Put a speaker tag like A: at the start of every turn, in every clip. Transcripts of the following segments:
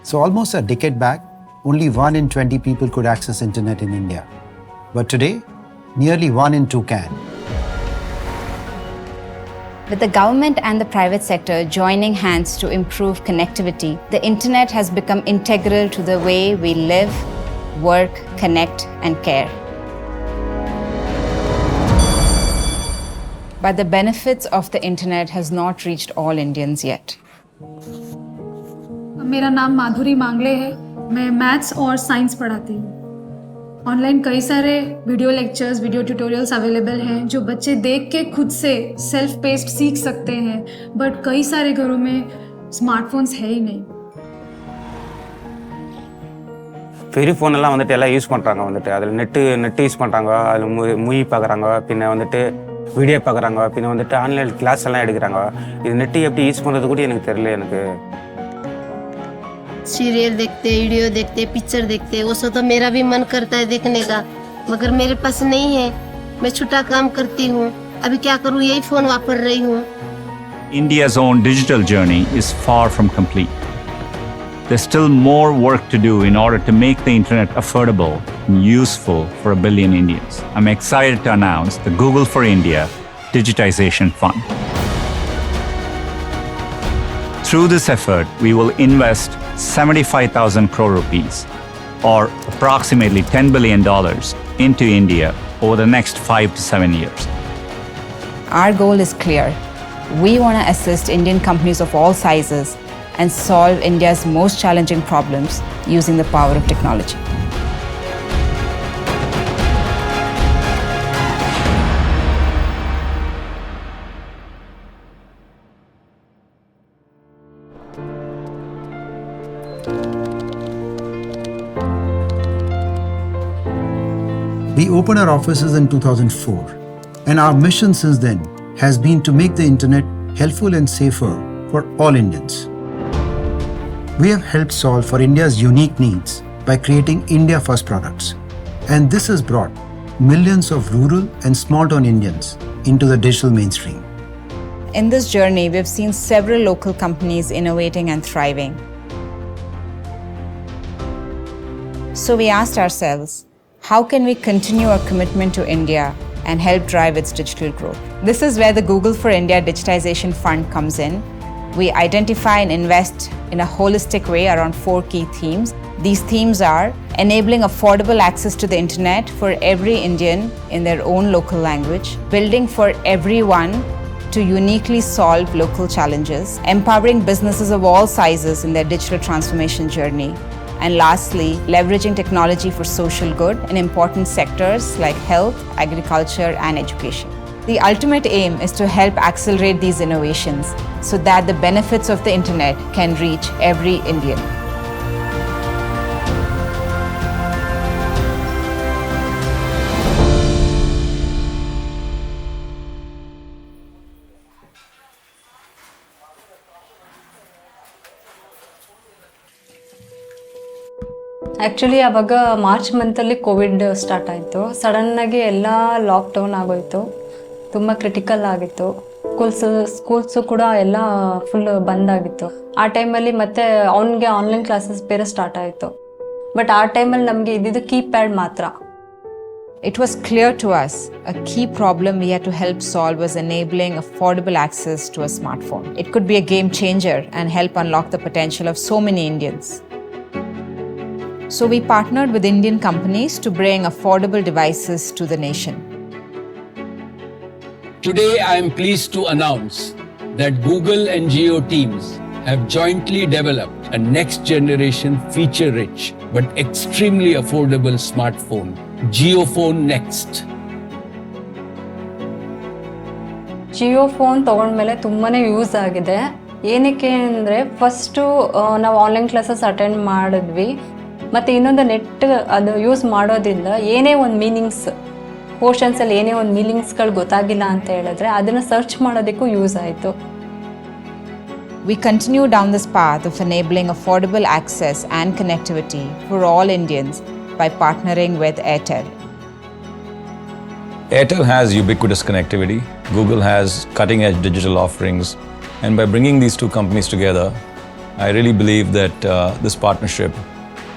A: So almost a decade back, only 1 in 20 people could access internet in India. But today, nearly 1 in 2 can.
B: With the government and the private sector joining hands to improve connectivity, the internet has become integral to the way we live, work, connect, and care. But the benefits of the internet has not reached all Indians yet.
C: मेरा नाम माधुरी मांगले है। मैं maths और science पढ़ाती हूँ। Online कई सारे video lectures, video tutorials available हैं जो बच्चे देख के खुद से सेल्फ पेस्ड सीख सकते हैं, बट कई सारे घरों में स्मार्टफोन्स है ही नहीं।
D: பெரிய ஃபோனெல்லாம் வந்துட்டு எல்லாம் யூஸ் பண்ணுறாங்க. வந்துட்டு அதில் நெட்டு யூஸ் பண்ணுறாங்க, அதில் மூவி பார்க்குறாங்க, பின்ன வந்துட்டு வீடியோ பார்க்குறாங்க, பின்ன வந்துட்டு ஆன்லைன் கிளாஸ் எல்லாம் எடுக்கிறாங்க. இது நெட்டு எப்படி யூஸ் பண்ணுறது கூட எனக்கு தெரியல. எனக்கு
E: सीरियल देखते, वीडियो देखते, पिक्चर देखते, वो सब तो मेरा भी मन करता है देखने का, मगर मेरे पास नहीं है। मैं छोटा काम करती हूँ, अभी क्या करूँ, यही फोन वापर रही हूँ।
F: India's own digital journey is far from complete. There's still more work to do in order to make the internet affordable and useful for a billion Indians. I'm excited to announce the Google for India Digitization Fund. Through this effort, we will invest 75,000 crore rupees, or approximately $10 billion, into India over the next 5 to 7 years.
B: Our goal is clear. We want to assist Indian companies of all sizes and solve India's most challenging problems using the power of technology.
A: We opened our offices in 2004, and our mission since then has been to make the internet helpful and safer for all Indians. We have helped solve for India's unique needs by creating India First products, and this has brought millions of rural and small-town Indians into the digital mainstream.
B: In this journey, we've seen several local companies innovating and thriving. So we asked ourselves, how can we continue our commitment to India and help drive its digital growth? This is where the Google for India Digitization Fund comes in. We identify and invest in a holistic way around 4 key themes. These themes are enabling affordable access to the internet for every Indian in their own local language, building for everyone to uniquely solve local challenges, empowering businesses of all sizes in their digital transformation journey, and lastly, leveraging technology for social good in important sectors like health, agriculture, and education. The ultimate aim is to help accelerate these innovations so that the benefits of the internet can reach every Indian.
G: Actually ಆವಾಗ March ಮಂತಲ್ಲಿ Covid start ಆಯಿತು. ಸಡನ್ನಾಗಿ ಎಲ್ಲ lockdown ಆಗೋಯಿತು, ತುಂಬ critical ಆಗಿತ್ತು. Schools ಕೂಡ ಎಲ್ಲ full ಬಂದಾಗಿತ್ತು. ಆ ಟೈಮಲ್ಲಿ ಮತ್ತೆ ಅವನಿಗೆ ಆನ್ಲೈನ್ ಕ್ಲಾಸಸ್ ಬೇರೆ ಸ್ಟಾರ್ಟ್ ಆಯಿತು. ಬಟ್ ಆ ಟೈಮಲ್ಲಿ ನಮಗೆ ಇದ್ದಿದ್ದು ಕೀಪ್ಯಾಡ್ ಮಾತ್ರ.
B: It was clear to us a key problem we had to help solve was enabling affordable access to a smartphone. It could be a game changer and help unlock the potential of so many Indians. So we partnered with Indian companies to bring affordable devices to the nation.
H: Today, I am pleased to announce that Google and Jio teams have jointly developed a next-generation feature-rich but extremely affordable smartphone, JioPhone Next.
G: Jio phone ತೊಗೊಂಡ್ಮೇಲೆ ತುಂಬಾ use ಆಗಿದೆ. ಏನಕ್ಕೆ ಅಂದರೆ first ನಾವು online classes attend ಮಾಡಿದ್ವಿ, ಮತ್ತು ಇನ್ನೊಂದು net ಅದು ಯೂಸ್ ಮಾಡೋದ್ರಿಂದ ಏನೇ ಒಂದು ಮೀನಿಂಗ್ಸ್ ಪೋರ್ಷನ್ಸಲ್ಲಿ ಏನೇ ಒಂದು ಮೀನಿಂಗ್ಸ್ಗಳು ಗೊತ್ತಾಗಿಲ್ಲ ಅಂತ ಹೇಳಿದ್ರೆ ಅದನ್ನು ಸರ್ಚ್ ಮಾಡೋದಕ್ಕೂ ಯೂಸ್ ಆಯಿತು.
B: We continue down this path of enabling affordable access and connectivity for all Indians by partnering with Airtel.
I: Airtel has ubiquitous connectivity. Google has cutting-edge digital offerings. And by bringing these two companies together, I really believe that this partnership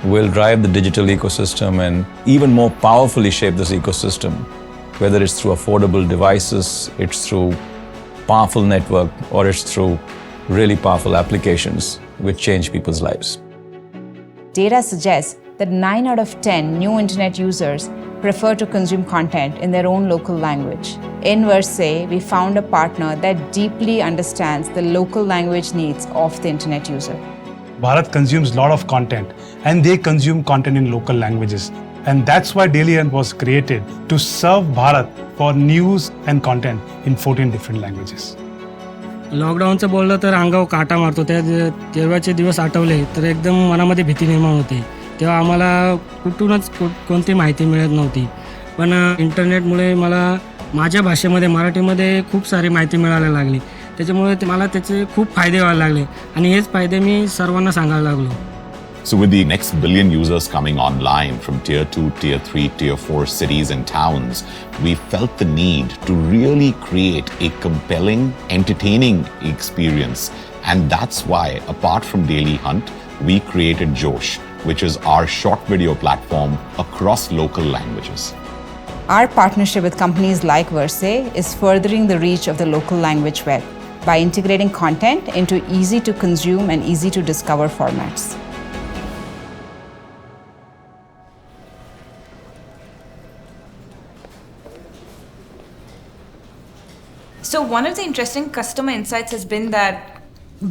I: will drive the digital ecosystem and even more powerfully shape this ecosystem, whether it's through affordable devices, it's through powerful network, or it's through really powerful applications which change people's lives.
B: Data suggests that 9 out of 10 new internet users prefer to consume content in their own local language. In Versailles, we found a partner that deeply understands the local language needs of the internet user.
J: Bharat consumes a lot of content and they consume content in local languages. And that's why Daily Hunt was created to serve Bharat for news and content in 14 different languages.
K: लॉकडाऊनचं बोललं तर अंगावर काटा मारतो. तेव्हाचे दिवस आठवले तर एकदम मनामध्ये भीती निर्माण होते. तेव्हा आम्हाला कुठूनच कोणती माहिती मिळत नव्हती. पण इंटरनेटमुळे मला माझ्या भाषेमध्ये मराठीमध्ये खूप सारी माहिती मिळायला लागली. त्याच्यामुळे मला त्याचे खूप फायदे व्हायला लागले आणि हेच फायदे मी सर्वांना सांगायला लागलो.
L: So with the next billion users coming online from tier 2, tier 3, tier 4 cities and towns, we felt the need to really create a compelling, entertaining experience. And that's why, apart from Daily Hunt, we created Josh, which is our short video platform across local languages.
B: Our partnership with companies like Versailles is furthering the reach of the local language web by integrating content into easy to consume and easy to discover formats.
M: So one of the interesting customer insights has been that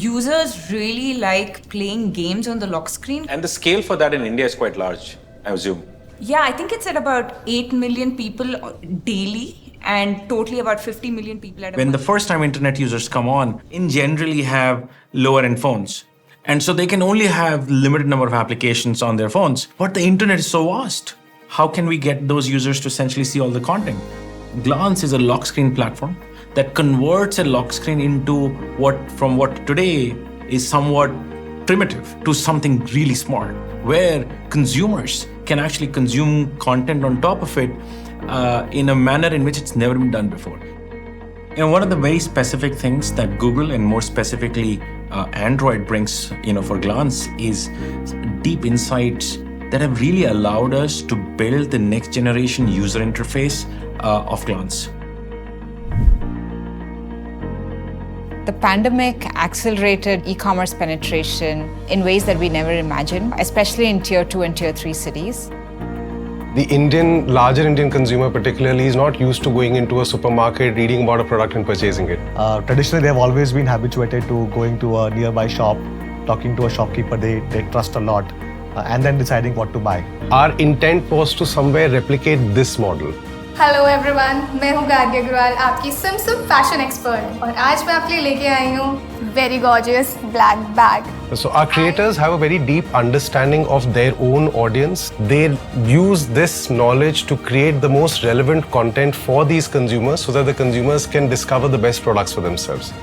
M: users really like playing games on the lock screen.
N: And the scale for that in India is quite large, I assume.
M: Yeah, I think it's at about 8 million people daily and totally about 50 million people at a
N: When
M: month.
N: the first time internet users come on, in generally have lower end phones. And so they can only have limited number of applications on their phones. But the internet is so vast. How can we get those users to essentially see all the content? Glance is a lock screen platform that converts a lock screen into what today is somewhat primitive to something really smart, where consumers can actually consume content on top of it in a manner in which it's never been done before. And one of the very specific things that Google and more specifically Android brings, for Glance is deep insights that have really allowed us to build the next generation user interface of Glance.
B: The pandemic accelerated e-commerce penetration in ways that we never imagined, especially in tier 2 and tier 3 cities.
O: The larger Indian consumer particularly is not used to going into a supermarket, reading about a product and purchasing it.
P: Traditionally, they have always been habituated to going to a nearby shop, talking to a shopkeeper they trust a lot, and then deciding what to buy.
O: Our intent was to somewhere replicate this model.
Q: Hello everyone, मैं हूँ गार्गी अग्रवाल, आपकी SIM fashion expert, और आज मैं आपके लिए लेके आई हूँ very gorgeous black bag.
O: So our creators have a very deep understanding of their own audience. They use this knowledge to create the most relevant content for these consumers so that the consumers can discover the best products for themselves.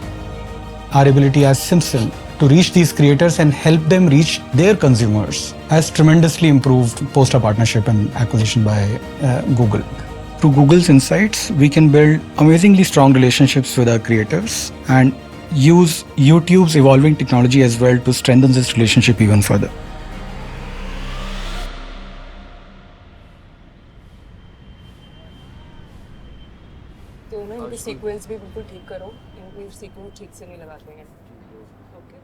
R: Our ability as Simpson to reach these creators and help them reach their consumers has tremendously improved post our partnership and acquisition by Google. Through Google's insights, we can build amazingly strong relationships with our creators and use YouTube's evolving technology as well to strengthen this relationship even further.
S: तो ना इनकी sequence भी बिल्कुल ठीक करो, इनकी sequence ठीक से नहीं लगाते हैं. ओके.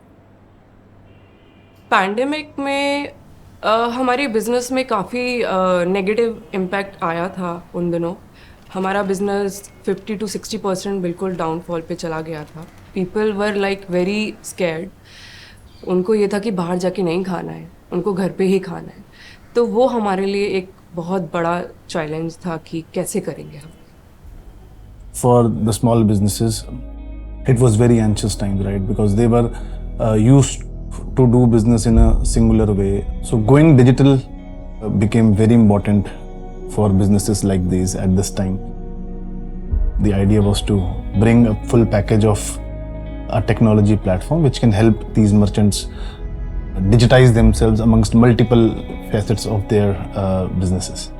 S: पैंडेमिक में हमारे बिजनेस में काफ़ी नेगेटिव इम्पैक्ट आया था उन दिनों. हमारा बिजनेस 50 to 60% बिल्कुल डाउनफॉल पे चला गया था. People were like very scared. उनको ये था कि बाहर जाके नहीं खाना है, उनको घर पे ही खाना है. तो वो हमारे लिए एक बहुत बड़ा चैलेंज था कि कैसे करेंगे हम.
T: For the small businesses, it was very anxious time, right? Because they were used to do business in a singular way. So going digital became very important for businesses like these at this time. The idea was to bring a full package of a technology platform which can help these merchants digitize themselves amongst multiple facets of their businesses.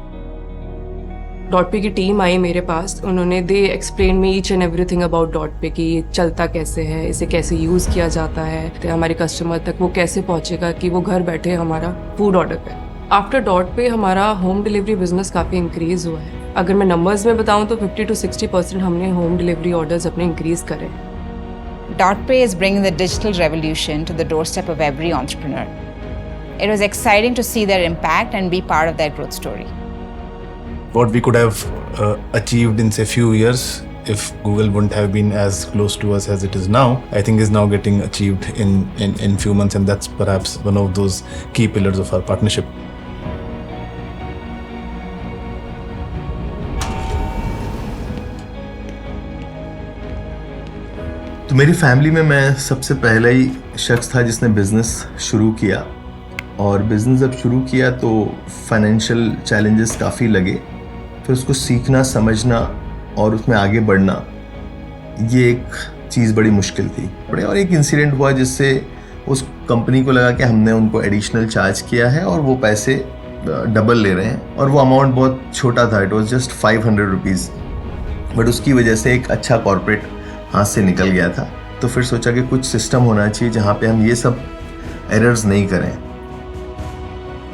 S: Dot पे की team आई मेरे पास, उन्होंने they explain me each and everything about dot पे कि ये चलता कैसे है, इसे कैसे यूज़ किया जाता है, तो हमारे कस्टमर तक वो कैसे पहुँचेगा कि वो घर बैठे हमारा फूड ऑर्डर करें। आफ्टर डॉट पे हमारा होम डिलीवरी बिजनेस काफ़ी इंक्रीज़ हुआ है। अगर मैं नंबर्स में बताऊँ तो 50 to 60% हमने होम डिलीवरी ऑर्डर्स अपने इंक्रीज़ करे।
B: DotPay is bringing the digital revolution to the doorstep of every entrepreneur. It was exciting to see their impact and be part of their growth story.
T: What we could have achieved in say few years if Google wouldn't have been as close to us as it is now, I think is now getting achieved in few months, and that's perhaps one of those key pillars of our partnership.
U: तो मेरी family में मैं सबसे पहला ही शख्स था जिसने business शुरू किया, और बिज़नेस जब शुरू किया तो फाइनेंशियल चैलेंजेस काफ़ी लगे। फिर उसको सीखना, समझना और उसमें आगे बढ़ना, ये एक चीज़ बड़ी मुश्किल थी। और एक इंसिडेंट हुआ जिससे उस कंपनी को लगा कि हमने उनको एडिशनल चार्ज किया है और वो पैसे डबल ले रहे हैं, और वो अमाउंट बहुत छोटा था, it was just 500 rupees, but उसकी वजह से एक अच्छा कॉर्पोरेट हाथ से निकल गया था। तो फिर सोचा कि कुछ सिस्टम होना चाहिए जहाँ पे हम ये सब एरर्स नहीं करें।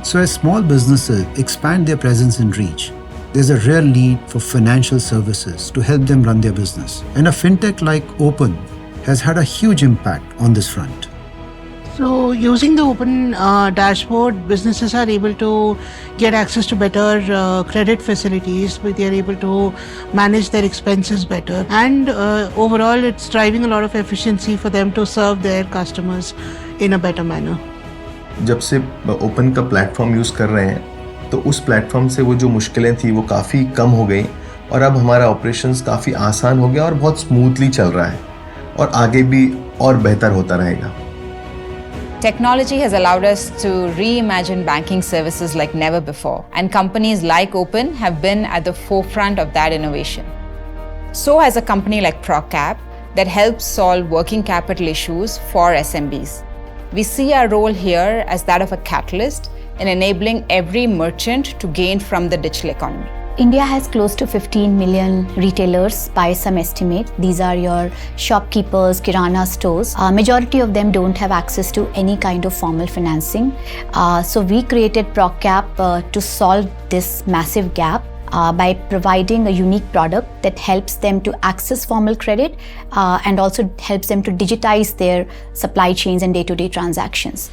A: So as small businesses expand their presence and reach, there's a real need for financial services to help them run their business. And a fintech like Open has had a huge impact on this front.
V: So using the Open dashboard, businesses are able to get access to better credit facilities, but they are able to manage their expenses better, and overall it's driving a lot of efficiency for them to serve their customers in a better manner.
U: जब से open का platform use कर रहे हैं तो उस platform से वो जो मुश्किलें थी वो काफ़ी कम हो गई, और अब हमारा ऑपरेशंस काफ़ी आसान हो गया और बहुत स्मूथली चल रहा है, और आगे भी और बेहतर होता रहेगा।
B: Technology has allowed us to reimagine banking services like never before, and companies like Open have been at the forefront of that innovation. So has a company like ProCap that helps solve working capital issues for SMBs. We see our role here as that of a catalyst in enabling every merchant to gain from the digital economy.
W: India has close to 15 million retailers by some estimate. These are your shopkeepers, kirana stores. Majority of them don't have access to any kind of formal financing. So we created ProCap to solve this massive gap by providing a unique product that helps them to access formal credit and also helps them to digitize their supply chains and day-to-day transactions.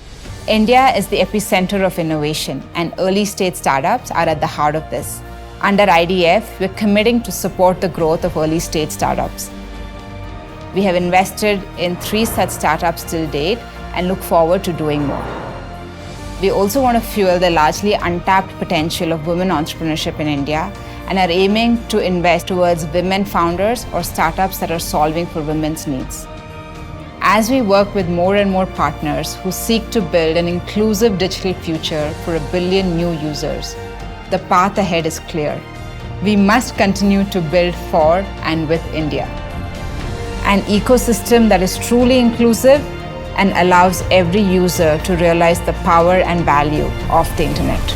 B: India is the epicenter of innovation, and early stage startups are at the heart of this. Under IDF, we're committing to support the growth of early stage startups. We have invested in 3 such startups till date and look forward to doing more. We also want to fuel the largely untapped potential of women entrepreneurship in India and are aiming to invest towards women founders or startups that are solving for women's needs. As we work with more and more partners who seek to build an inclusive digital future for 1 billion new users, the path ahead is clear. We must continue to build for and with India. An ecosystem that is truly inclusive and allows every user to realize the power and value of the internet.